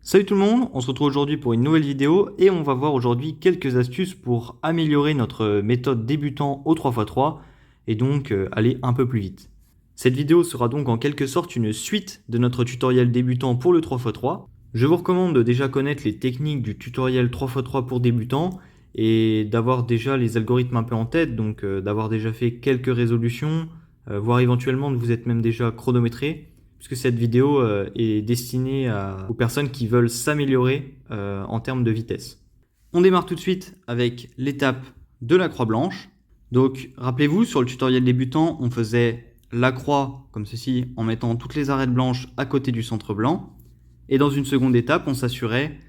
Salut tout le monde, on se retrouve aujourd'hui pour une nouvelle vidéo et on va voir aujourd'hui quelques astuces pour améliorer notre méthode débutant au 3x3 et donc aller un peu plus vite. Cette vidéo sera donc en quelque sorte une suite de notre tutoriel débutant pour le 3x3. Je vous recommande de déjà connaître les techniques du tutoriel 3x3 pour débutants et d'avoir déjà les algorithmes un peu en tête, donc d'avoir déjà fait quelques résolutions, voire éventuellement de vous être même déjà chronométré, puisque cette vidéo est destinée aux personnes qui veulent s'améliorer en termes de vitesse. On démarre tout de suite avec l'étape de la croix blanche. Donc rappelez-vous, sur le tutoriel débutant, on faisait la croix comme ceci en mettant toutes les arêtes blanches à côté du centre blanc. Et dans une seconde étape, on s'assurait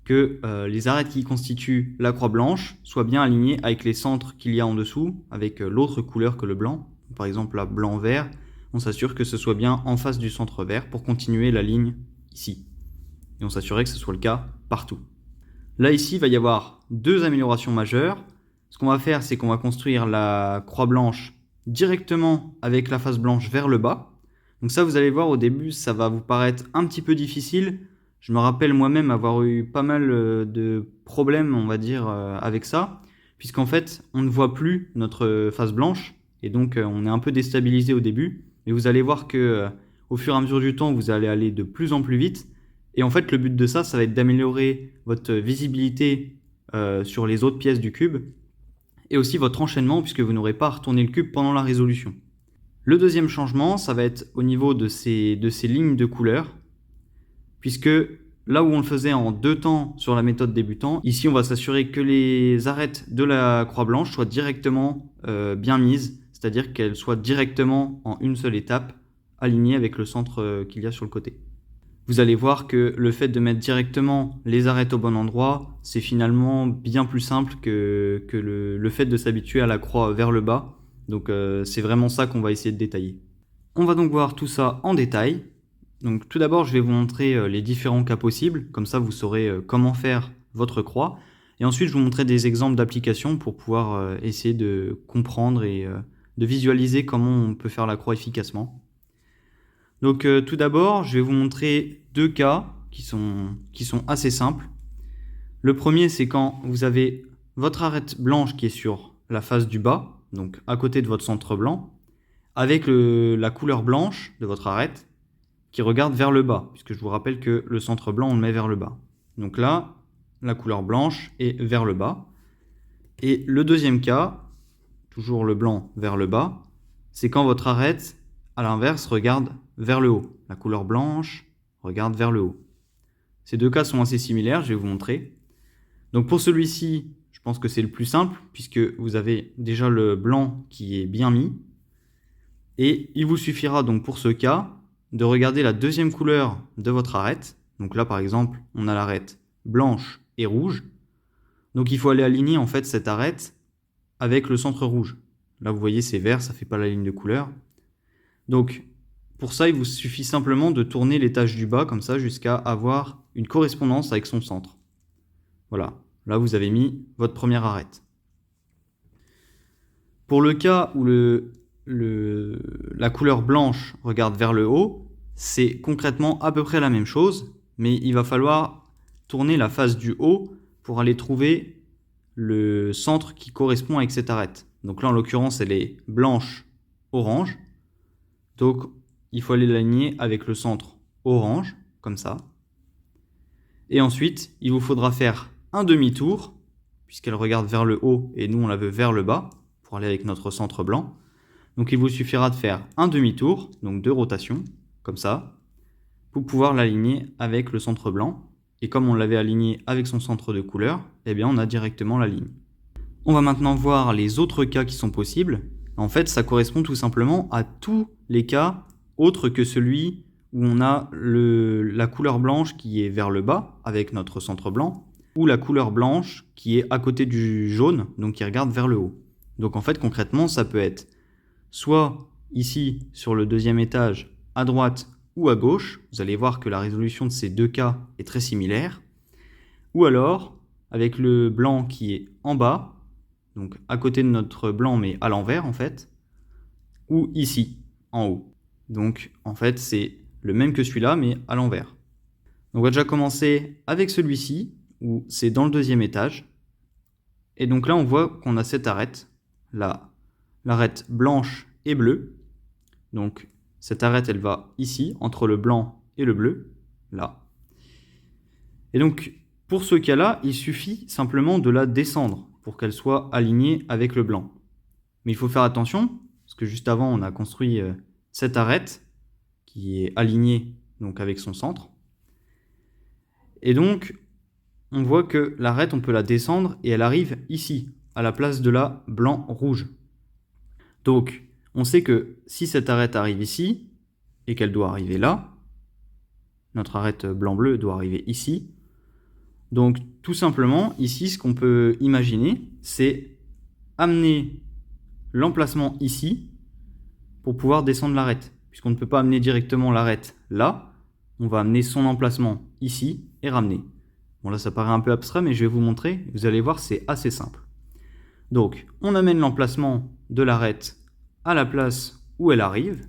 que les arêtes qui constituent la croix blanche soient bien alignées avec les centres qu'il y a en dessous, avec l'autre couleur que le blanc. Par exemple, là, blanc-vert, on s'assure que ce soit bien en face du centre vert pour continuer la ligne ici. Et on s'assurait que ce soit le cas partout. Là, ici, il va y avoir deux améliorations majeures. Ce qu'on va faire, c'est qu'on va construire la croix blanche directement avec la face blanche vers le bas. Donc ça, vous allez voir, au début, ça va vous paraître un petit peu difficile. Je me rappelle moi-même avoir eu pas mal de problèmes, on va dire, avec ça, puisqu'en fait, on ne voit plus notre face blanche, et donc on est un peu déstabilisé au début. Mais vous allez voir que au fur et à mesure du temps, vous allez aller de plus en plus vite. Et en fait, le but de ça, ça va être d'améliorer votre visibilité sur les autres pièces du cube, et aussi votre enchaînement, puisque vous n'aurez pas à retourner le cube pendant la résolution. Le deuxième changement, ça va être au niveau de ces lignes de couleur, puisque là où on le faisait en deux temps sur la méthode débutant, ici on va s'assurer que les arêtes de la croix blanche soient directement bien mises, c'est-à-dire qu'elles soient directement en une seule étape, alignées avec le centre qu'il y a sur le côté. Vous allez voir que le fait de mettre directement les arêtes au bon endroit, c'est finalement bien plus simple que le fait de s'habituer à la croix vers le bas. Donc c'est vraiment ça qu'on va essayer de détailler. On va donc voir tout ça en détail. Donc tout d'abord, je vais vous montrer les différents cas possibles, comme ça vous saurez comment faire votre croix. Et ensuite, je vous montrerai des exemples d'applications pour pouvoir essayer de comprendre et de visualiser comment on peut faire la croix efficacement. Donc tout d'abord, je vais vous montrer deux cas qui sont assez simples. Le premier, c'est quand vous avez votre arête blanche qui est sur la face du bas, donc à côté de votre centre blanc, avec la couleur blanche de votre arête qui regarde vers le bas, puisque je vous rappelle que le centre blanc, on le met vers le bas. Donc là, la couleur blanche est vers le bas. Et le deuxième cas, toujours le blanc vers le bas, c'est quand votre arête, à l'inverse, regarde vers le haut. La couleur blanche regarde vers le haut. Ces deux cas sont assez similaires, je vais vous montrer. Donc pour celui-ci, je pense que c'est le plus simple, puisque vous avez déjà le blanc qui est bien mis. Et il vous suffira donc pour ce cas de regarder la deuxième couleur de votre arête. Donc là, par exemple, on a l'arête blanche et rouge. Donc il faut aller aligner en fait cette arête avec le centre rouge. Là, vous voyez, c'est vert, ça ne fait pas la ligne de couleur. Donc pour ça, il vous suffit simplement de tourner l'étage du bas comme ça jusqu'à avoir une correspondance avec son centre. Voilà, là vous avez mis votre première arête. Pour le cas où la couleur blanche regarde vers le haut, c'est concrètement à peu près la même chose, mais il va falloir tourner la face du haut pour aller trouver le centre qui correspond avec cette arête. Donc là, en l'occurrence, elle est blanche-orange. Donc, il faut aller l'aligner avec le centre orange, comme ça. Et ensuite, il vous faudra faire un demi-tour, puisqu'elle regarde vers le haut et nous, on la veut vers le bas, pour aller avec notre centre blanc. Donc il vous suffira de faire un demi-tour, donc 2 rotations, comme ça, pour pouvoir l'aligner avec le centre blanc. Et comme on l'avait aligné avec son centre de couleur, eh bien on a directement la ligne. On va maintenant voir les autres cas qui sont possibles. En fait, ça correspond tout simplement à tous les cas autres que celui où on a la couleur blanche qui est vers le bas, avec notre centre blanc, ou la couleur blanche qui est à côté du jaune, donc qui regarde vers le haut. Donc en fait, concrètement, ça peut être soit ici, sur le deuxième étage, à droite ou à gauche. Vous allez voir que la résolution de ces deux cas est très similaire. Ou alors, avec le blanc qui est en bas, donc à côté de notre blanc, mais à l'envers en fait, ou ici, en haut. Donc en fait, c'est le même que celui-là, mais à l'envers. On va déjà commencer avec celui-ci, où c'est dans le deuxième étage. Et donc là, on voit qu'on a cette arête, là, l'arête blanche et bleue. Donc cette arête, elle va ici, entre le blanc et le bleu, là. Et donc, pour ce cas-là, il suffit simplement de la descendre pour qu'elle soit alignée avec le blanc. Mais il faut faire attention, parce que juste avant, on a construit cette arête qui est alignée donc avec son centre. Et donc, on voit que l'arête, on peut la descendre et elle arrive ici, à la place de la blanc-rouge. Donc, on sait que si cette arête arrive ici et qu'elle doit arriver là, notre arête blanc-bleu doit arriver ici. Donc, tout simplement, ici, ce qu'on peut imaginer, c'est amener l'emplacement ici pour pouvoir descendre l'arête. Puisqu'on ne peut pas amener directement l'arête là, on va amener son emplacement ici et ramener. Bon, là, ça paraît un peu abstrait, mais je vais vous montrer. Vous allez voir, c'est assez simple. Donc, on amène l'emplacement de l'arête à la place où elle arrive.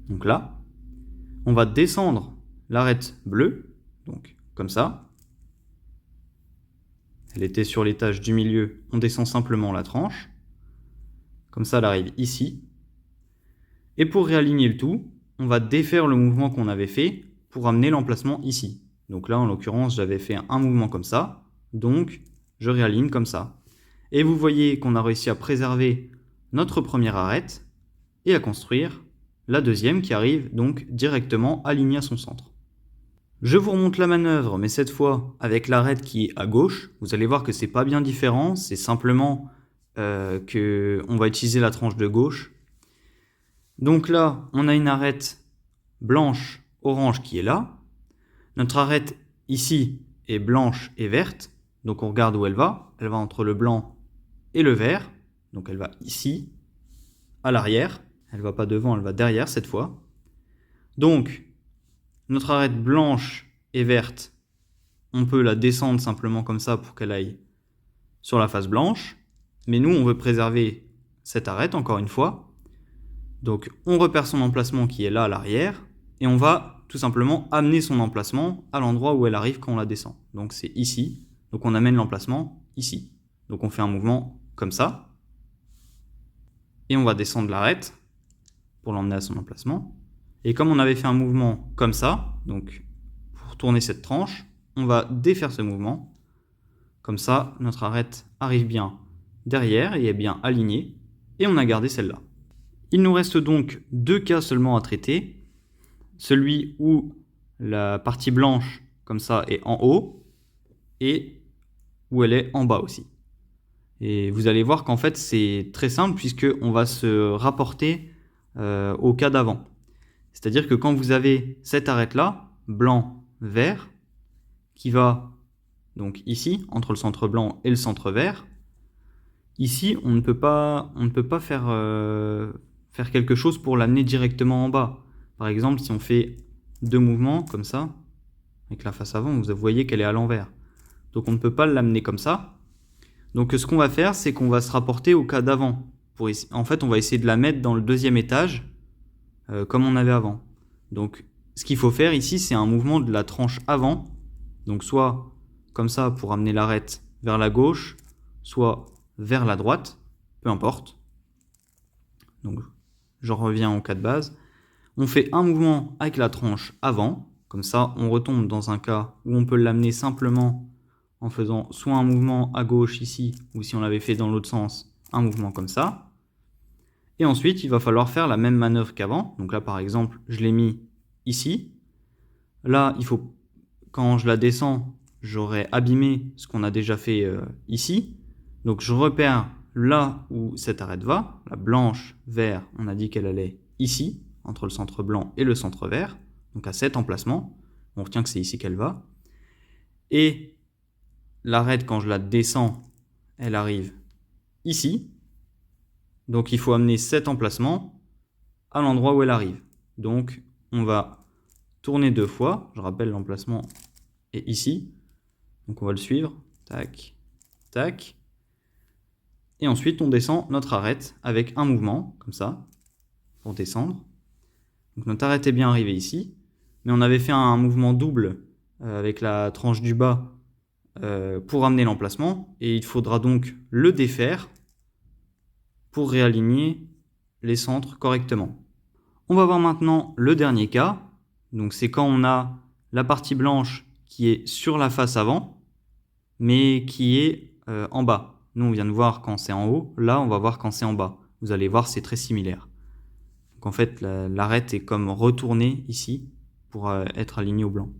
Donc là, on va descendre l'arête bleue, donc comme ça. Elle était sur l'étage du milieu, on descend simplement la tranche. Comme ça, elle arrive ici. Et pour réaligner le tout, on va défaire le mouvement qu'on avait fait pour amener l'emplacement ici. Donc là, en l'occurrence, j'avais fait un mouvement comme ça. Donc, je réaligne comme ça. Et vous voyez qu'on a réussi à préserver notre première arête et à construire la deuxième qui arrive donc directement alignée à son centre. Je vous remonte la manœuvre, mais cette fois avec l'arête qui est à gauche. Vous allez voir que c'est pas bien différent, c'est simplement qu'on va utiliser la tranche de gauche. Donc là, on a une arête blanche, orange qui est là. Notre arête ici est blanche et verte. Donc on regarde où elle va. Elle va entre le blanc et le vert. Donc elle va ici, à l'arrière. Elle ne va pas devant, elle va derrière cette fois. Donc, notre arête blanche et verte, on peut la descendre simplement comme ça pour qu'elle aille sur la face blanche. Mais nous, on veut préserver cette arête, encore une fois. Donc, on repère son emplacement qui est là à l'arrière. Et on va tout simplement amener son emplacement à l'endroit où elle arrive quand on la descend. Donc, c'est ici. Donc, on amène l'emplacement ici. Donc, on fait un mouvement comme ça. Et on va descendre l'arête pour l'emmener à son emplacement. Et comme on avait fait un mouvement comme ça, donc pour tourner cette tranche, on va défaire ce mouvement. Comme ça, notre arête arrive bien derrière et est bien alignée. Et on a gardé celle-là. Il nous reste donc deux cas seulement à traiter. Celui où la partie blanche, comme ça, est en haut et où elle est en bas aussi. Et vous allez voir qu'en fait, c'est très simple puisqu'on va se rapporter au cas d'avant. C'est-à-dire que quand vous avez cette arête-là, blanc, vert, qui va donc ici, entre le centre blanc et le centre vert, ici, on ne peut pas faire quelque chose pour l'amener directement en bas. Par exemple, si on fait deux mouvements comme ça, avec la face avant, vous voyez qu'elle est à l'envers. Donc on ne peut pas l'amener comme ça. Donc ce qu'on va faire, c'est qu'on va se rapporter au cas d'avant. En fait, on va essayer de la mettre dans le deuxième étage, comme on avait avant. Donc ce qu'il faut faire ici, c'est un mouvement de la tranche avant. Donc soit comme ça pour amener l'arête vers la gauche, soit vers la droite, peu importe. Donc je reviens au cas de base. On fait un mouvement avec la tranche avant. Comme ça, on retombe dans un cas où on peut l'amener simplement en faisant soit un mouvement à gauche ici, ou si on l'avait fait dans l'autre sens, un mouvement comme ça. Et ensuite, il va falloir faire la même manœuvre qu'avant. Donc là, par exemple, je l'ai mis ici. Là, quand je la descends, j'aurais abîmé ce qu'on a déjà fait ici. Donc je repère là où cette arête va. La blanche, vert, on a dit qu'elle allait ici, entre le centre blanc et le centre vert. Donc à cet emplacement, on retient que c'est ici qu'elle va. Et l'arête, quand je la descends, elle arrive ici. Donc il faut amener cet emplacement à l'endroit où elle arrive. Donc on va tourner deux fois. Je rappelle, l'emplacement est ici. Donc on va le suivre. Tac, tac. Et ensuite on descend notre arête avec un mouvement, comme ça, pour descendre. Donc notre arête est bien arrivée ici. mais on avait fait un mouvement double avec la tranche du bas pour amener l'emplacement, et il faudra donc le défaire pour réaligner les centres correctement. On va voir maintenant le dernier cas. Donc c'est quand on a la partie blanche qui est sur la face avant, mais qui est en bas. Nous, on vient de voir quand c'est en haut. Là, on va voir quand c'est en bas. Vous allez voir, c'est très similaire. Donc en fait, l'arête est comme retournée ici pour être alignée au blanc.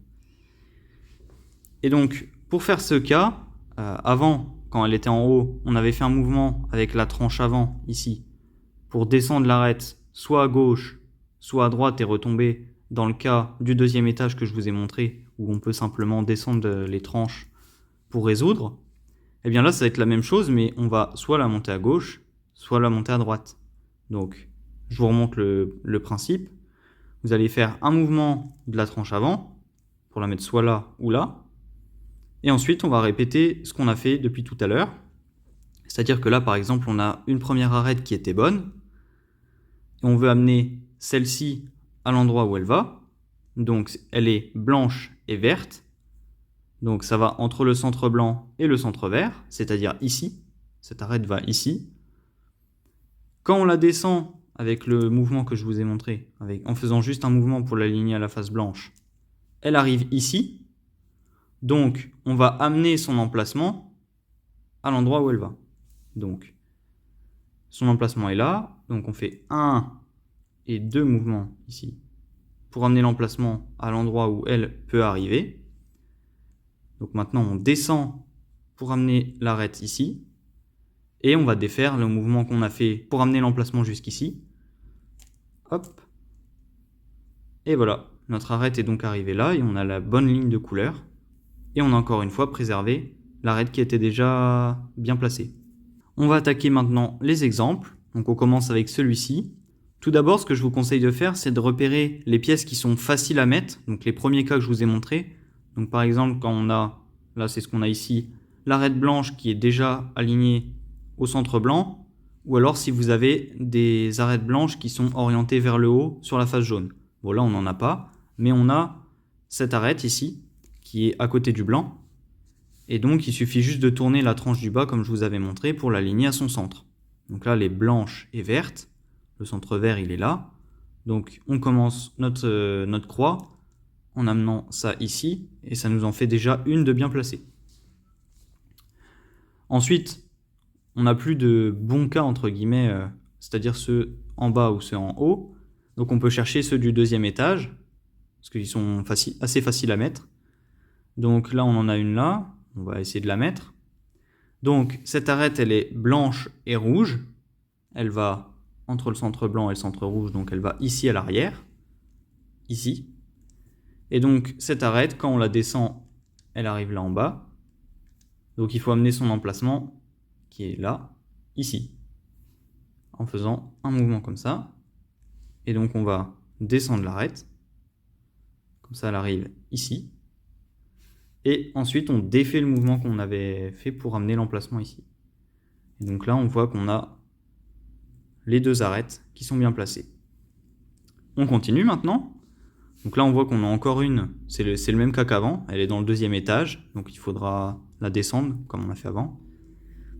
Et donc, pour faire ce cas, avant, quand elle était en haut, on avait fait un mouvement avec la tranche avant, ici, pour descendre l'arête soit à gauche, soit à droite et retomber dans le cas du deuxième étage que je vous ai montré, où on peut simplement descendre les tranches pour résoudre. Et bien là, ça va être la même chose, mais on va soit la monter à gauche, soit la monter à droite. Donc, je vous remonte le principe. Vous allez faire un mouvement de la tranche avant, pour la mettre soit là ou là. Et ensuite, on va répéter ce qu'on a fait depuis tout à l'heure. C'est-à-dire que là, par exemple, on a une première arête qui était bonne. Et on veut amener celle-ci à l'endroit où elle va. Donc, elle est blanche et verte. Donc, ça va entre le centre blanc et le centre vert, c'est-à-dire ici. Cette arête va ici. Quand on la descend avec le mouvement que je vous ai montré, en faisant juste un mouvement pour l'aligner à la face blanche, elle arrive ici. Donc, on va amener son emplacement à l'endroit où elle va. Donc, son emplacement est là. Donc, on fait 1 et 2 mouvements ici pour amener l'emplacement à l'endroit où elle peut arriver. Donc, maintenant, on descend pour amener l'arête ici. Et on va défaire le mouvement qu'on a fait pour amener l'emplacement jusqu'ici. Hop. Et voilà, notre arête est donc arrivée là et on a la bonne ligne de couleur. Et on a encore une fois préservé l'arête qui était déjà bien placée. On va attaquer maintenant les exemples. Donc on commence avec celui-ci. Tout d'abord, ce que je vous conseille de faire, c'est de repérer les pièces qui sont faciles à mettre. Donc les premiers cas que je vous ai montrés. Donc par exemple, quand on a, là c'est ce qu'on a ici, l'arête blanche qui est déjà alignée au centre blanc. Ou alors si vous avez des arêtes blanches qui sont orientées vers le haut sur la face jaune. Bon là on n'en a pas, mais on a cette arête ici qui est à côté du blanc. Et donc il suffit juste de tourner la tranche du bas comme je vous avais montré pour l'aligner à son centre. Donc là elle est blanche et verte, le centre vert il est là. Donc on commence notre croix en amenant ça ici et ça nous en fait déjà une de bien placée. Ensuite, on n'a plus de bons cas entre guillemets, c'est-à-dire ceux en bas ou ceux en haut. Donc on peut chercher ceux du deuxième étage, parce qu'ils sont assez faciles à mettre. Donc là on en a une là, on va essayer de la mettre. Donc cette arête elle est blanche et rouge, elle va entre le centre blanc et le centre rouge, donc elle va ici à l'arrière, ici. Et donc cette arête, quand on la descend, elle arrive là en bas. Donc il faut amener son emplacement qui est là, ici, en faisant un mouvement comme ça. Et donc on va descendre l'arête, comme ça elle arrive ici. Et ensuite on défait le mouvement qu'on avait fait pour amener l'emplacement ici. Et donc là on voit qu'on a les deux arêtes qui sont bien placées. On continue maintenant. Donc là on voit qu'on a encore une, c'est le même cas qu'avant, elle est dans le deuxième étage, donc il faudra la descendre comme on a fait avant.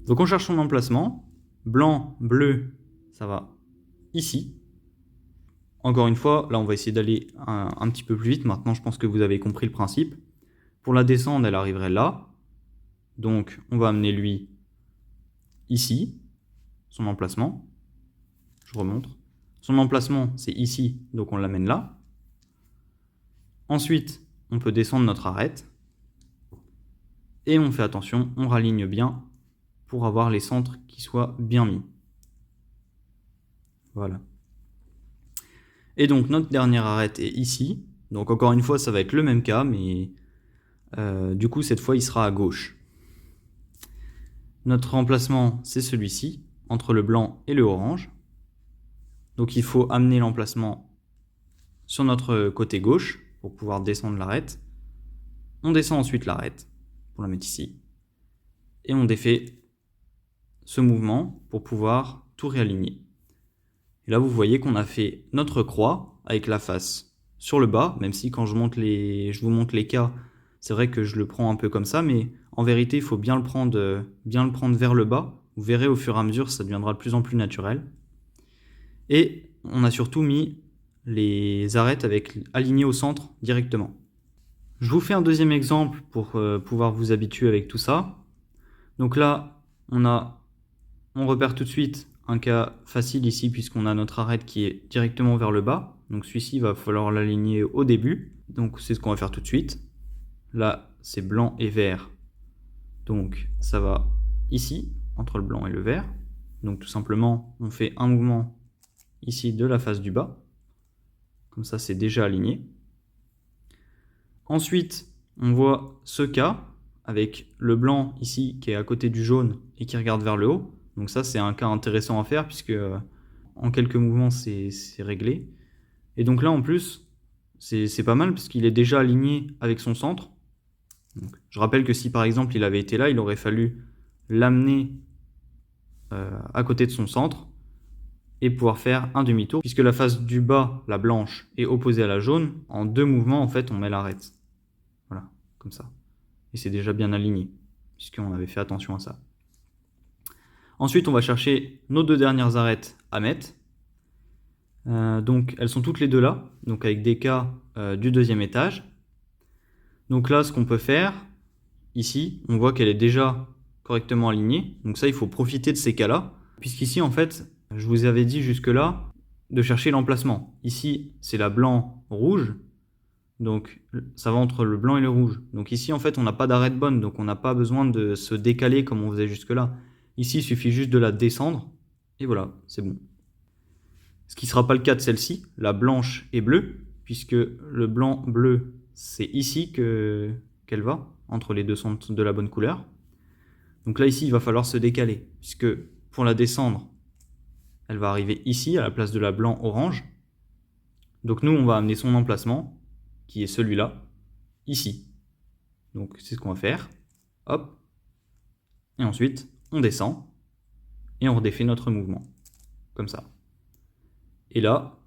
Donc on cherche son emplacement, blanc, bleu, ça va ici. Encore une fois, là on va essayer d'aller un petit peu plus vite, maintenant je pense que vous avez compris le principe. Pour la descendre, elle arriverait là, donc on va amener lui ici, son emplacement, je remonte. Son emplacement c'est ici, donc on l'amène là. Ensuite, on peut descendre notre arête, et on fait attention, on raligne bien pour avoir les centres qui soient bien mis. Voilà. Et donc notre dernière arête est ici. Donc encore une fois, ça va être le même cas, mais du coup cette fois il sera à gauche. Notre emplacement c'est celui-ci, entre le blanc et le orange. Donc il faut amener l'emplacement sur notre côté gauche pour pouvoir descendre l'arête. On descend ensuite l'arête pour la mettre ici. Et on défait ce mouvement pour pouvoir tout réaligner. Et là vous voyez qu'on a fait notre croix avec la face sur le bas, même si quand je vous montre les cas, c'est vrai que je le prends un peu comme ça, mais en vérité, il faut bien le prendre vers le bas. Vous verrez au fur et à mesure, ça deviendra de plus en plus naturel. Et on a surtout mis les arêtes alignées au centre directement. Je vous fais un deuxième exemple pour pouvoir vous habituer avec tout ça. Donc là, on repère tout de suite un cas facile ici puisqu'on a notre arête qui est directement vers le bas. Donc celui-ci, il va falloir l'aligner au début. Donc c'est ce qu'on va faire tout de suite. Là, c'est blanc et vert. Donc ça va ici, entre le blanc et le vert. Donc tout simplement, on fait un mouvement ici de la face du bas. Comme ça, c'est déjà aligné. Ensuite, on voit ce cas avec le blanc ici qui est à côté du jaune et qui regarde vers le haut. Donc ça, c'est un cas intéressant à faire puisque en quelques mouvements, c'est réglé. Et donc là, en plus, c'est pas mal parce qu'il est déjà aligné avec son centre. Donc, je rappelle que si par exemple il avait été là, il aurait fallu l'amener à côté de son centre et pouvoir faire un demi-tour. Puisque la face du bas, la blanche, est opposée à la jaune, en 2 mouvements, en fait, on met l'arête. Voilà, comme ça. Et c'est déjà bien aligné, puisqu'on avait fait attention à ça. Ensuite, on va chercher nos 2 dernières arêtes à mettre. Donc, elles sont toutes les deux là, donc avec des cas du 2e étage. Donc là, ce qu'on peut faire, ici, on voit qu'elle est déjà correctement alignée. Donc ça, il faut profiter de ces cas-là, puisqu'ici, en fait, je vous avais dit jusque-là de chercher l'emplacement. Ici, c'est la blanc-rouge. Donc ça va entre le blanc et le rouge. Donc ici, en fait, on n'a pas d'arête bonne, donc on n'a pas besoin de se décaler comme on faisait jusque-là. Ici, il suffit juste de la descendre, et voilà, c'est bon. Ce qui ne sera pas le cas de celle-ci, la blanche et bleue, puisque le blanc-bleu, c'est ici qu'elle va, entre les deux sont de la bonne couleur. Donc là, ici, il va falloir se décaler, puisque pour la descendre, elle va arriver ici, à la place de la blanc-orange. Donc nous, on va amener son emplacement, qui est celui-là, ici. Donc c'est ce qu'on va faire. Hop. Et ensuite, on descend, et on redéfait notre mouvement. Comme ça. Et là,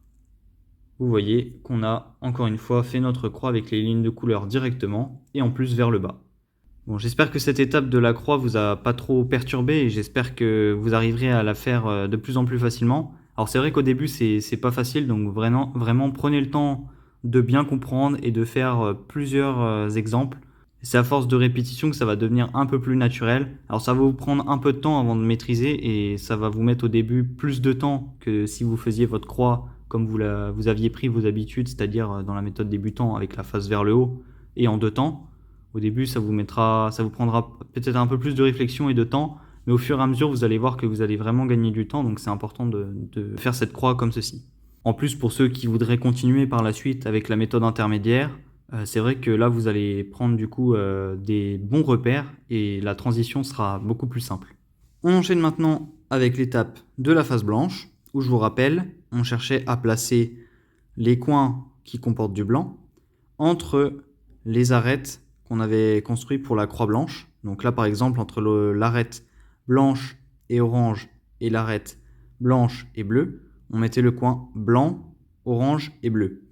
vous voyez qu'on a encore une fois fait notre croix avec les lignes de couleur directement, et en plus vers le bas. Bon, j'espère que cette étape de la croix vous a pas trop perturbé et j'espère que vous arriverez à la faire de plus en plus facilement. Alors c'est vrai qu'au début c'est pas facile, donc vraiment prenez le temps de bien comprendre et de faire plusieurs exemples. C'est à force de répétition que ça va devenir un peu plus naturel. Alors ça va vous prendre un peu de temps avant de maîtriser et ça va vous mettre au début plus de temps que si vous faisiez votre croix comme vous aviez pris vos habitudes, c'est-à-dire dans la méthode débutant avec la face vers le haut et en 2 temps. Au début, ça vous prendra peut-être un peu plus de réflexion et de temps, mais au fur et à mesure, vous allez voir que vous allez vraiment gagner du temps, donc c'est important de faire cette croix comme ceci. En plus, pour ceux qui voudraient continuer par la suite avec la méthode intermédiaire, c'est vrai que là, vous allez prendre du coup des bons repères et la transition sera beaucoup plus simple. On enchaîne maintenant avec l'étape de la face blanche, où je vous rappelle, on cherchait à placer les coins qui comportent du blanc entre les arêtes qu'on avait construit pour la croix blanche. Donc là, par exemple, entre l'arête blanche et orange et l'arête blanche et bleue, on mettait le coin blanc, orange et bleu.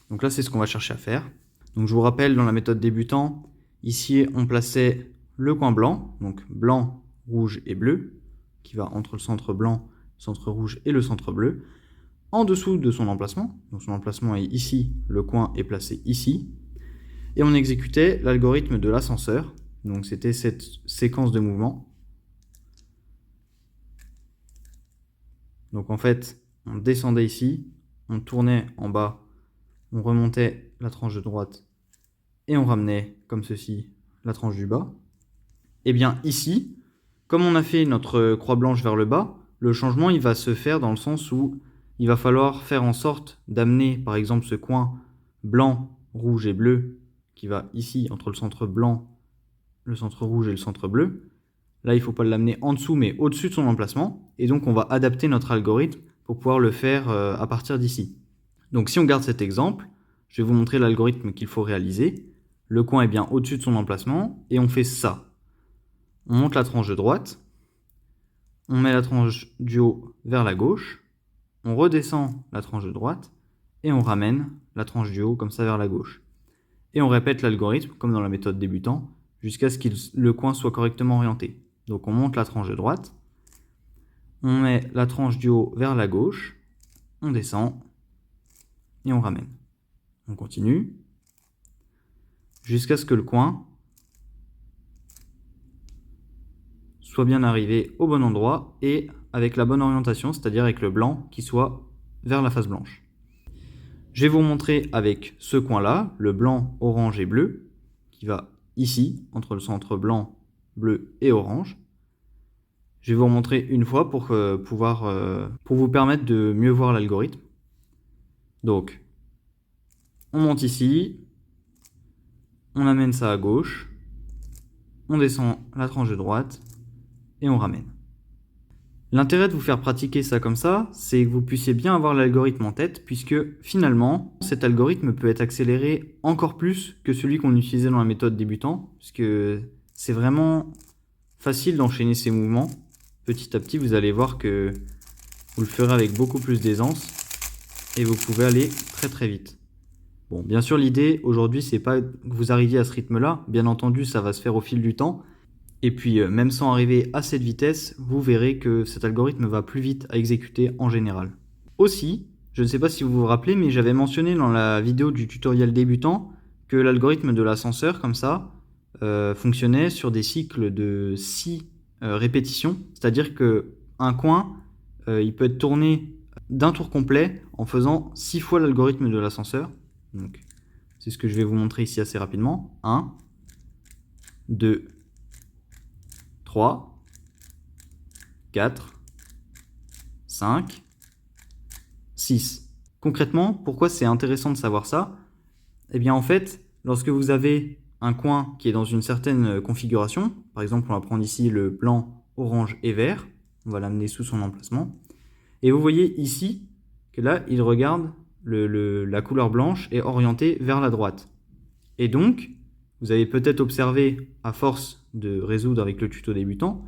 Donc là, c'est ce qu'on va chercher à faire. Donc je vous rappelle, dans la méthode débutant, ici, on plaçait le coin blanc, donc blanc, rouge et bleu, qui va entre le centre blanc, le centre rouge et le centre bleu, en dessous de son emplacement. Donc son emplacement est ici, le coin est placé ici. Et on exécutait l'algorithme de l'ascenseur. Donc c'était cette séquence de mouvements. Donc en fait, on descendait ici, on tournait en bas, on remontait la tranche de droite et on ramenait comme ceci la tranche du bas. Et bien ici, comme on a fait notre croix blanche vers le bas, le changement il va se faire dans le sens où il va falloir faire en sorte d'amener par exemple ce coin blanc, rouge et bleu qui va ici entre le centre blanc, le centre rouge et le centre bleu. Là, il ne faut pas l'amener en dessous, mais au-dessus de son emplacement. Et donc, on va adapter notre algorithme pour pouvoir le faire à partir d'ici. Donc, si on garde cet exemple, je vais vous montrer l'algorithme qu'il faut réaliser. Le coin est bien au-dessus de son emplacement et on fait ça. On monte la tranche de droite, on met la tranche du haut vers la gauche, on redescend la tranche de droite et on ramène la tranche du haut comme ça vers la gauche. Et on répète l'algorithme, comme dans la méthode débutant, jusqu'à ce que le coin soit correctement orienté. Donc on monte la tranche de droite, on met la tranche du haut vers la gauche, on descend, et on ramène. On continue, jusqu'à ce que le coin soit bien arrivé au bon endroit et avec la bonne orientation, c'est-à-dire avec le blanc qui soit vers la face blanche. Je vais vous montrer avec ce coin-là, le blanc, orange et bleu, qui va ici, entre le centre blanc, bleu et orange. Je vais vous remontrer une fois pour vous permettre de mieux voir l'algorithme. Donc, on monte ici, on amène ça à gauche, on descend la tranche de droite et on ramène. L'intérêt de vous faire pratiquer ça comme ça, c'est que vous puissiez bien avoir l'algorithme en tête, puisque finalement, cet algorithme peut être accéléré encore plus que celui qu'on utilisait dans la méthode débutant, puisque c'est vraiment facile d'enchaîner ces mouvements. Petit à petit, vous allez voir que vous le ferez avec beaucoup plus d'aisance, et vous pouvez aller très très vite. Bon, bien sûr, l'idée aujourd'hui, c'est pas que vous arriviez à ce rythme-là, bien entendu, ça va se faire au fil du temps. Et puis, même sans arriver à cette vitesse, vous verrez que cet algorithme va plus vite à exécuter en général. Aussi, je ne sais pas si vous vous rappelez, mais j'avais mentionné dans la vidéo du tutoriel débutant que l'algorithme de l'ascenseur, comme ça, fonctionnait sur des cycles de 6 répétitions. C'est-à-dire qu'un coin, il peut être tourné d'un tour complet en faisant 6 fois l'algorithme de l'ascenseur. Donc, c'est ce que je vais vous montrer ici assez rapidement. 1, 2, 3, 4, 5, 6. Concrètement, pourquoi c'est intéressant de savoir ça? Eh bien en fait, lorsque vous avez un coin qui est dans une certaine configuration, par exemple on va prendre ici le blanc, orange et vert, on va l'amener sous son emplacement, et vous voyez ici que là il regarde la couleur blanche est orientée vers la droite. Et donc, vous avez peut-être observé, à force de résoudre avec le tuto débutant,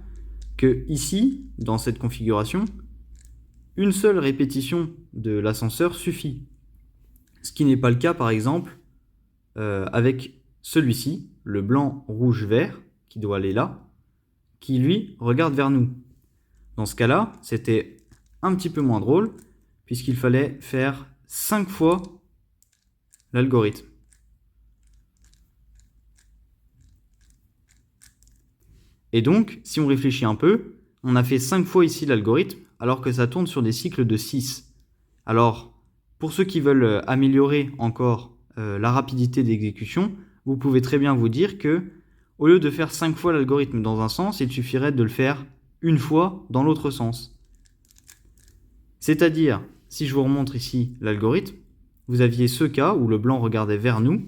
que ici, dans cette configuration, une seule répétition de l'ascenseur suffit. Ce qui n'est pas le cas, par exemple, avec celui-ci, le blanc, rouge, vert, qui doit aller là, qui lui regarde vers nous. Dans ce cas-là, c'était un petit peu moins drôle, puisqu'il fallait faire 5 fois l'algorithme. Et donc, si on réfléchit un peu, on a fait 5 fois ici l'algorithme, alors que ça tourne sur des cycles de 6. Alors, pour ceux qui veulent améliorer encore la rapidité d'exécution, vous pouvez très bien vous dire que, au lieu de faire 5 fois l'algorithme dans un sens, il suffirait de le faire une fois dans l'autre sens. C'est-à-dire, si je vous remontre ici l'algorithme, vous aviez ce cas où le blanc regardait vers nous,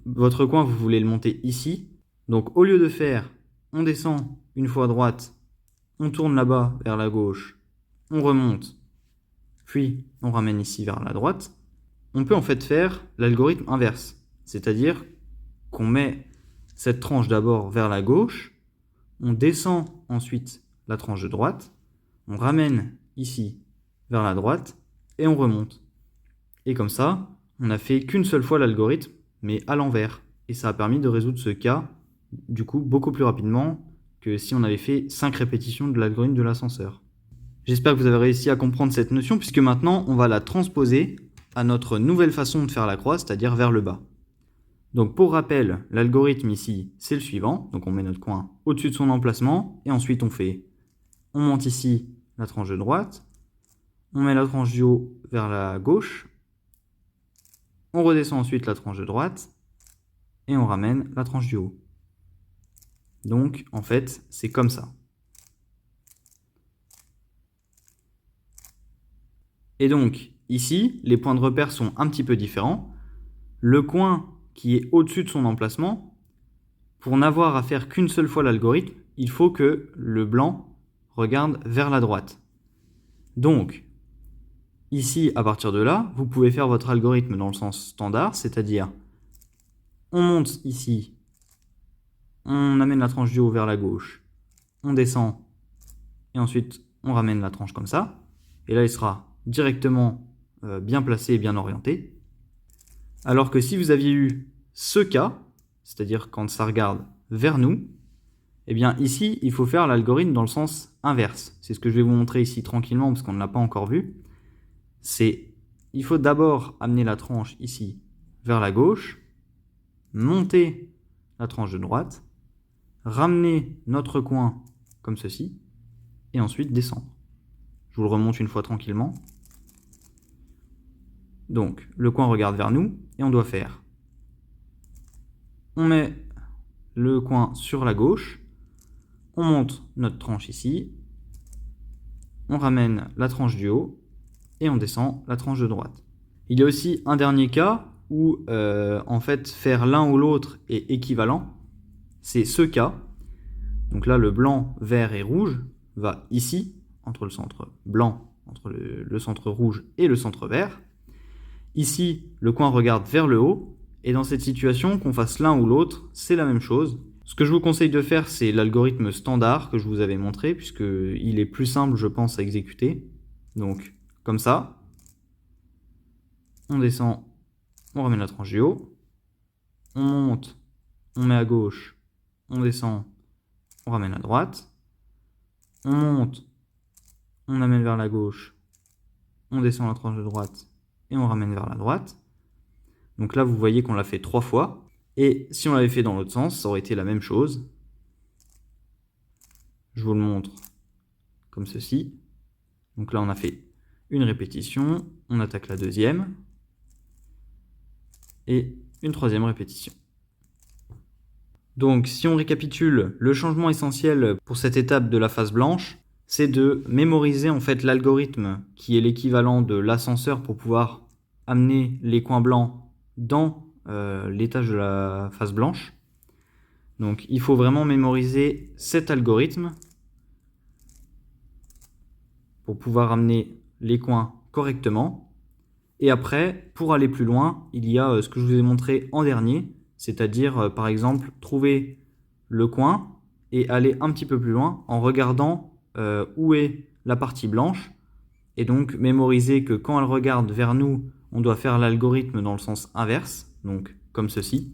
votre coin, vous voulez le monter ici, donc au lieu de faire on descend une fois à droite, on tourne là-bas vers la gauche, on remonte, puis on ramène ici vers la droite, on peut en fait faire l'algorithme inverse. C'est-à-dire qu'on met cette tranche d'abord vers la gauche, on descend ensuite la tranche de droite, on ramène ici vers la droite et on remonte. Et comme ça, on n'a fait qu'une seule fois l'algorithme, mais à l'envers. Et ça a permis de résoudre ce cas du coup beaucoup plus rapidement que si on avait fait 5 répétitions de l'algorithme de l'ascenseur. J'espère que vous avez réussi à comprendre cette notion, puisque maintenant on va la transposer à notre nouvelle façon de faire la croix, c'est-à-dire vers le bas. Donc pour rappel, l'algorithme ici c'est le suivant, donc on met notre coin au-dessus de son emplacement, et ensuite on monte ici la tranche de droite, on met la tranche du haut vers la gauche, on redescend ensuite la tranche de droite, et on ramène la tranche du haut. Donc, en fait, c'est comme ça. Et donc, ici, les points de repère sont un petit peu différents. Le coin qui est au-dessus de son emplacement, pour n'avoir à faire qu'une seule fois l'algorithme, il faut que le blanc regarde vers la droite. Donc, ici, à partir de là, vous pouvez faire votre algorithme dans le sens standard, c'est-à-dire, on monte ici, on amène la tranche du haut vers la gauche, on descend, et ensuite on ramène la tranche comme ça, et là il sera directement bien placé et bien orienté. Alors que si vous aviez eu ce cas, c'est-à-dire quand ça regarde vers nous, eh bien ici, il faut faire l'algorithme dans le sens inverse. C'est ce que je vais vous montrer ici tranquillement parce qu'on ne l'a pas encore vu. Il faut d'abord amener la tranche ici vers la gauche, monter la tranche de droite, ramener notre coin comme ceci, et ensuite descendre. Je vous le remonte une fois tranquillement. Donc, le coin regarde vers nous, et on doit faire. On met le coin sur la gauche, on monte notre tranche ici, on ramène la tranche du haut, et on descend la tranche de droite. Il y a aussi un dernier cas où, en fait, faire l'un ou l'autre est équivalent. C'est ce cas. Donc là, le blanc, vert et rouge va ici, entre le centre blanc, entre le centre rouge et le centre vert. Ici, le coin regarde vers le haut. Et dans cette situation, qu'on fasse l'un ou l'autre, c'est la même chose. Ce que je vous conseille de faire, c'est l'algorithme standard que je vous avais montré, puisqu'il est plus simple, je pense, à exécuter. Donc, comme ça. On descend, on ramène la tranche du haut. On monte, on met à gauche, on descend, on ramène à droite. On monte, on amène vers la gauche, on descend la tranche de droite et on ramène vers la droite. Donc là, vous voyez qu'on l'a fait 3 fois. Et si on l'avait fait dans l'autre sens, ça aurait été la même chose. Je vous le montre comme ceci. Donc là, on a fait une répétition, on attaque la deuxième et une troisième répétition. Donc si on récapitule, le changement essentiel pour cette étape de la phase blanche, c'est de mémoriser en fait l'algorithme qui est l'équivalent de l'ascenseur pour pouvoir amener les coins blancs dans l'étage de la phase blanche. Donc il faut vraiment mémoriser cet algorithme pour pouvoir amener les coins correctement. Et après, pour aller plus loin, il y a ce que je vous ai montré en dernier, c'est-à-dire par exemple trouver le coin et aller un petit peu plus loin en regardant où est la partie blanche, et donc mémoriser que quand elle regarde vers nous, on doit faire l'algorithme dans le sens inverse, donc comme ceci,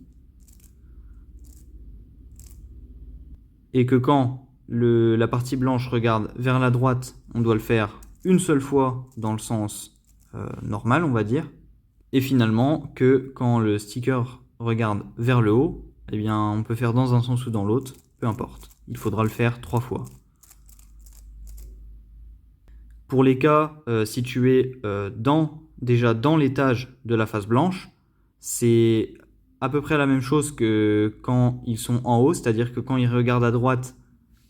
et que quand la partie blanche regarde vers la droite, on doit le faire une seule fois dans le sens normal, on va dire, et finalement que quand le sticker regarde vers le haut, eh bien on peut faire dans un sens ou dans l'autre, peu importe. Il faudra le faire 3 fois. Pour les cas situés déjà dans l'étage de la face blanche, c'est à peu près la même chose que quand ils sont en haut, c'est-à-dire que quand ils regardent à droite,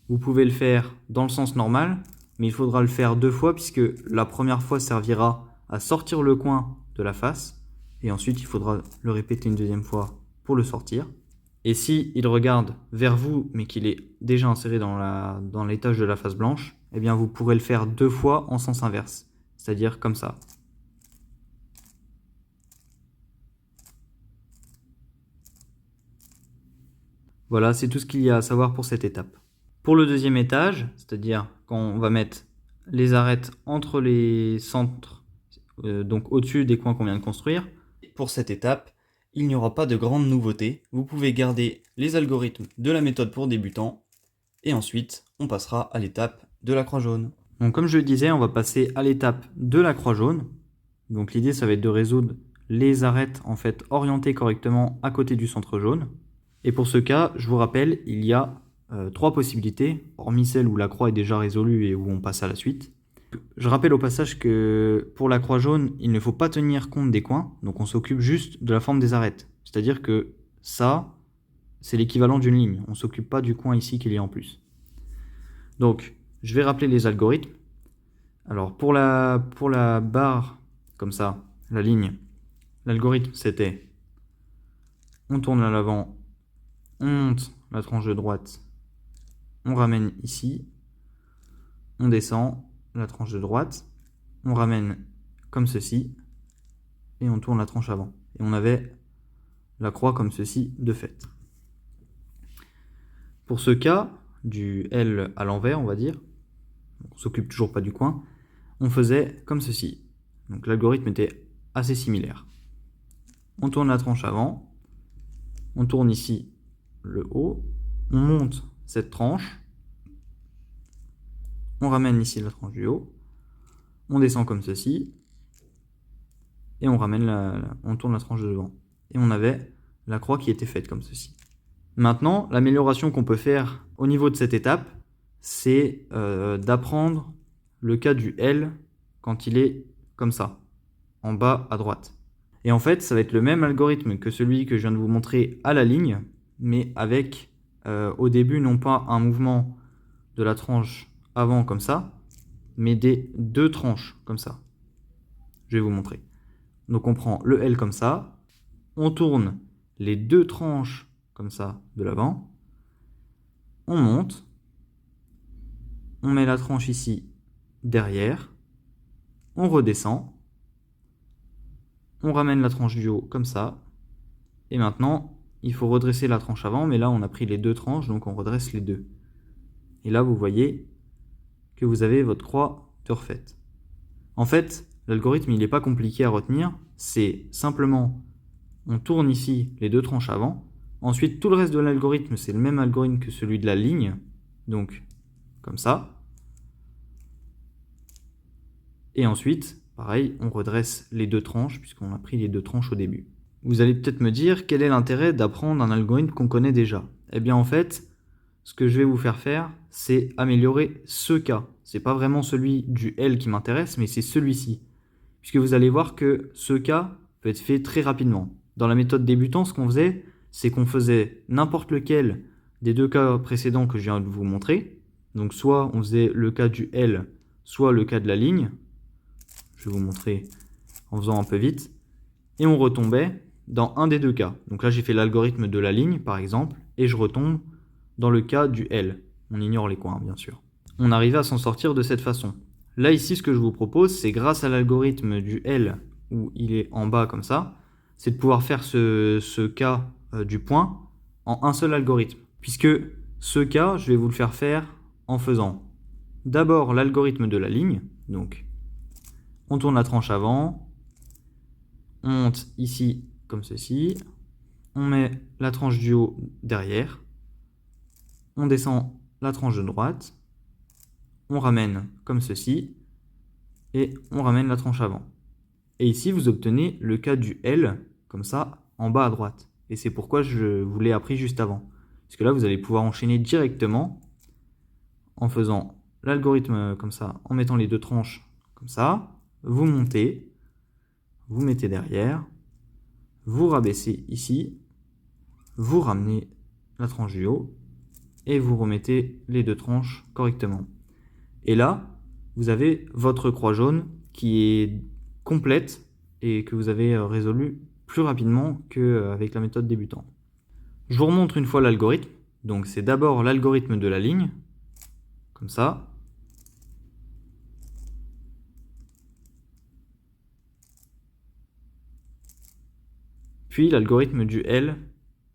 vous pouvez le faire dans le sens normal, mais il faudra le faire 2 fois puisque la première fois servira à sortir le coin de la face, et ensuite il faudra le répéter une deuxième fois pour le sortir. Et si il regarde vers vous, mais qu'il est déjà inséré dans l'étage de la face blanche, eh bien vous pourrez le faire 2 fois en sens inverse, c'est-à-dire comme ça. Voilà, c'est tout ce qu'il y a à savoir pour cette étape. Pour le deuxième étage, c'est-à-dire quand on va mettre les arêtes entre les centres, donc au-dessus des coins qu'on vient de construire, pour cette étape, il n'y aura pas de grande nouveauté. Vous pouvez garder les algorithmes de la méthode pour débutants, et ensuite on passera à l'étape de la croix jaune. Donc comme je le disais, on va passer à l'étape de la croix jaune. Donc l'idée, ça va être de résoudre les arêtes en fait orientées correctement à côté du centre jaune. Et pour ce cas, je vous rappelle, il y a 3 possibilités, hormis celle où la croix est déjà résolue et où on passe à la suite. Je rappelle au passage que pour la croix jaune, il ne faut pas tenir compte des coins, donc on s'occupe juste de la forme des arêtes. C'est-à-dire que ça, c'est l'équivalent d'une ligne. On ne s'occupe pas du coin ici qu'il y a en plus. Donc, je vais rappeler les algorithmes. Alors, pour la barre, comme ça, la ligne, l'algorithme c'était on tourne à l'avant, on monte la tranche de droite, on ramène ici, on descend la tranche de droite, on ramène comme ceci, et on tourne la tranche avant. Et on avait la croix comme ceci de fait. Pour ce cas, du L à l'envers, on va dire, on s'occupe toujours pas du coin, on faisait comme ceci. Donc l'algorithme était assez similaire. on tourne la tranche avant, on tourne ici le haut, on monte cette tranche, on ramène ici la tranche du haut, on descend comme ceci, et on ramène on tourne la tranche de devant. Et on avait la croix qui était faite comme ceci. Maintenant, l'amélioration qu'on peut faire au niveau de cette étape, c'est d'apprendre le cas du L quand il est comme ça, en bas à droite. Et en fait, ça va être le même algorithme que celui que je viens de vous montrer à la ligne, mais avec au début non pas un mouvement de la tranche avant comme ça, mais des deux tranches comme ça. Je vais vous montrer. Donc on prend le L comme ça, on tourne les deux tranches comme ça de l'avant, on monte, on met la tranche ici derrière, on redescend, on ramène la tranche du haut comme ça, et maintenant il faut redresser la tranche avant, mais là on a pris les deux tranches, donc on redresse les deux. Et là vous voyez que vous avez votre croix de refaite. En fait, l'algorithme il n'est pas compliqué à retenir, c'est simplement on tourne ici les deux tranches avant, ensuite tout le reste de l'algorithme c'est le même algorithme que celui de la ligne, donc comme ça. Et ensuite, pareil, on redresse les deux tranches puisqu'on a pris les deux tranches au début. Vous allez peut-être me dire quel est l'intérêt d'apprendre un algorithme qu'on connaît déjà. Eh bien en fait, ce que je vais vous faire, c'est améliorer ce cas. C'est pas vraiment celui du L qui m'intéresse, mais c'est celui-ci. Puisque vous allez voir que ce cas peut être fait très rapidement. Dans la méthode débutant, ce qu'on faisait, c'est qu'on faisait n'importe lequel des deux cas précédents que je viens de vous montrer. Donc soit on faisait le cas du L, soit le cas de la ligne. Je vais vous montrer en faisant un peu vite. Et on retombait dans un des deux cas. Donc là, j'ai fait l'algorithme de la ligne, par exemple, et je retombe dans le cas du L. On ignore les coins, bien sûr. On arrivait à s'en sortir de cette façon. Là, ici, ce que je vous propose, c'est grâce à l'algorithme du L, où il est en bas comme ça, c'est de pouvoir faire ce cas du point en un seul algorithme. Puisque ce cas, je vais vous le faire en faisant d'abord l'algorithme de la ligne. Donc, on tourne la tranche avant, on monte ici comme ceci, on met la tranche du haut derrière, on descend la tranche de droite, on ramène comme ceci, et on ramène la tranche avant. Et ici, vous obtenez le cas du L, comme ça, en bas à droite. Et c'est pourquoi je vous l'ai appris juste avant. Parce que là, vous allez pouvoir enchaîner directement en faisant l'algorithme comme ça, en mettant les deux tranches comme ça, vous montez, vous mettez derrière, vous rabaissez ici, vous ramenez la tranche du haut, et vous remettez les deux tranches correctement. Et là, vous avez votre croix jaune qui est complète et que vous avez résolu plus rapidement qu'avec la méthode débutant. Je vous remontre une fois l'algorithme. Donc c'est d'abord l'algorithme de la ligne, comme ça. Puis l'algorithme du L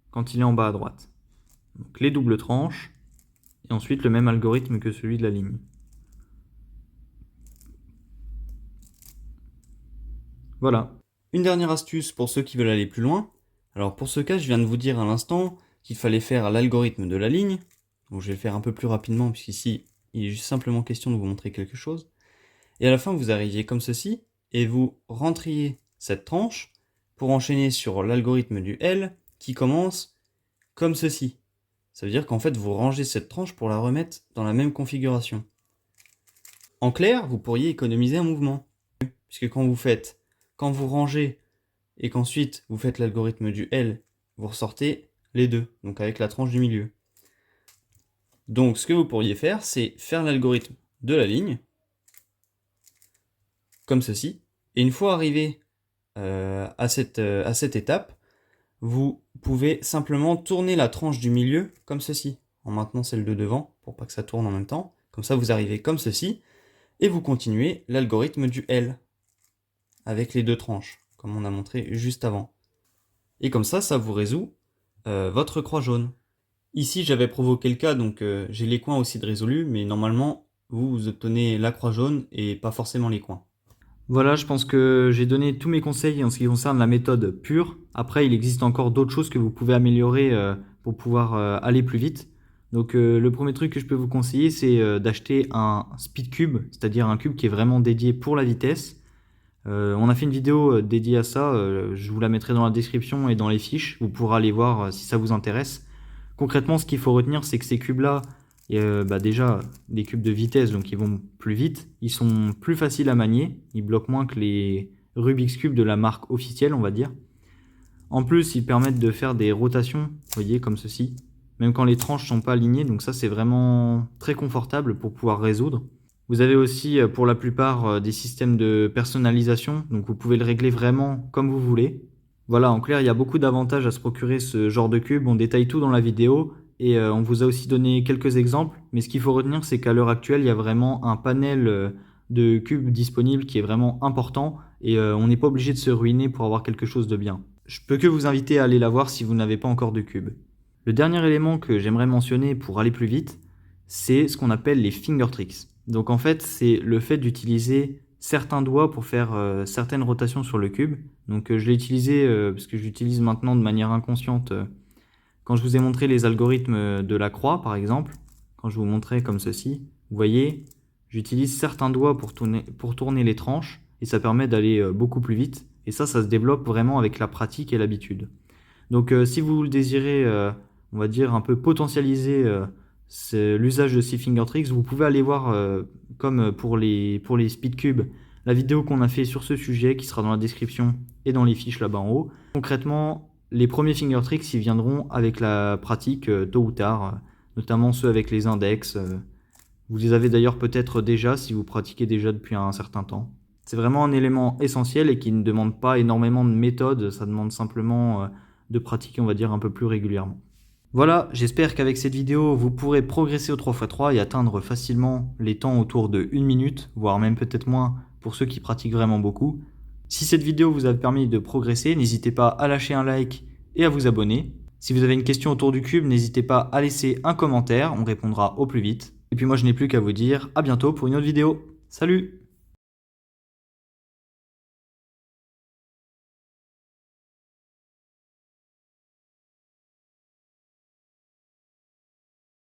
quand il est en bas à droite. Donc les doubles tranches, et ensuite le même algorithme que celui de la ligne. Voilà. Une dernière astuce pour ceux qui veulent aller plus loin. Alors pour ce cas, je viens de vous dire à l'instant qu'il fallait faire l'algorithme de la ligne. Donc je vais le faire un peu plus rapidement puisqu'ici, il est juste simplement question de vous montrer quelque chose. Et à la fin, vous arriviez comme ceci et vous rentriez cette tranche pour enchaîner sur l'algorithme du L qui commence comme ceci. Ça veut dire qu'en fait, vous rangez cette tranche pour la remettre dans la même configuration. En clair, vous pourriez économiser un mouvement. Puisque quand vous rangez et qu'ensuite vous faites l'algorithme du L, vous ressortez les deux, donc avec la tranche du milieu. Donc ce que vous pourriez faire, c'est faire l'algorithme de la ligne, comme ceci, et une fois arrivé à cette étape, vous pouvez simplement tourner la tranche du milieu comme ceci, en maintenant celle de devant, pour pas que ça tourne en même temps. Comme ça, vous arrivez comme ceci, et vous continuez l'algorithme du L, avec les deux tranches, comme on a montré juste avant. Et comme ça vous résout votre croix jaune. Ici, j'avais provoqué le cas, donc j'ai les coins aussi de résolu, mais normalement, vous obtenez la croix jaune et pas forcément les coins. Voilà, je pense que j'ai donné tous mes conseils en ce qui concerne la méthode pure. Après, il existe encore d'autres choses que vous pouvez améliorer pour pouvoir aller plus vite. Donc le premier truc que je peux vous conseiller, c'est d'acheter un speed cube, c'est-à-dire un cube qui est vraiment dédié pour la vitesse. On a fait une vidéo dédiée à ça, je vous la mettrai dans la description et dans les fiches, vous pourrez aller voir si ça vous intéresse. Concrètement, ce qu'il faut retenir, c'est que ces cubes-là, déjà, des cubes de vitesse, donc ils vont plus vite, ils sont plus faciles à manier, ils bloquent moins que les Rubik's Cube de la marque officielle, on va dire. En plus, ils permettent de faire des rotations, vous voyez, comme ceci, même quand les tranches sont pas alignées, donc ça c'est vraiment très confortable pour pouvoir résoudre. Vous avez aussi pour la plupart des systèmes de personnalisation, donc vous pouvez le régler vraiment comme vous voulez. Voilà, en clair, il y a beaucoup d'avantages à se procurer ce genre de cube. On détaille tout dans la vidéo et on vous a aussi donné quelques exemples. Mais ce qu'il faut retenir, c'est qu'à l'heure actuelle, il y a vraiment un panel de cubes disponibles qui est vraiment important et on n'est pas obligé de se ruiner pour avoir quelque chose de bien. Je peux que vous inviter à aller la voir si vous n'avez pas encore de cube. Le dernier élément que j'aimerais mentionner pour aller plus vite, c'est ce qu'on appelle les finger tricks. Donc en fait, c'est le fait d'utiliser certains doigts pour faire certaines rotations sur le cube. Donc je l'ai utilisé parce que j'utilise maintenant de manière inconsciente quand je vous ai montré les algorithmes de la croix par exemple. Quand je vous montrais comme ceci, vous voyez, j'utilise certains doigts pour tourner les tranches et ça permet d'aller beaucoup plus vite. Et ça se développe vraiment avec la pratique et l'habitude. Donc si vous le désirez, on va dire un peu potentialiser l'usage de ces finger tricks, vous pouvez aller voir, comme pour les speed cubes, la vidéo qu'on a fait sur ce sujet qui sera dans la description et dans les fiches là-bas en haut. Concrètement, les premiers finger tricks, ils viendront avec la pratique tôt ou tard, notamment ceux avec les index. Vous les avez d'ailleurs peut-être déjà si vous pratiquez déjà depuis un certain temps. C'est vraiment un élément essentiel et qui ne demande pas énormément de méthode, ça demande simplement de pratiquer, on va dire, un peu plus régulièrement. Voilà, j'espère qu'avec cette vidéo, vous pourrez progresser au 3x3 et atteindre facilement les temps autour de 1 minute, voire même peut-être moins pour ceux qui pratiquent vraiment beaucoup. Si cette vidéo vous a permis de progresser, n'hésitez pas à lâcher un like et à vous abonner. Si vous avez une question autour du cube, n'hésitez pas à laisser un commentaire, on répondra au plus vite. Et puis moi je n'ai plus qu'à vous dire à bientôt pour une autre vidéo. Salut!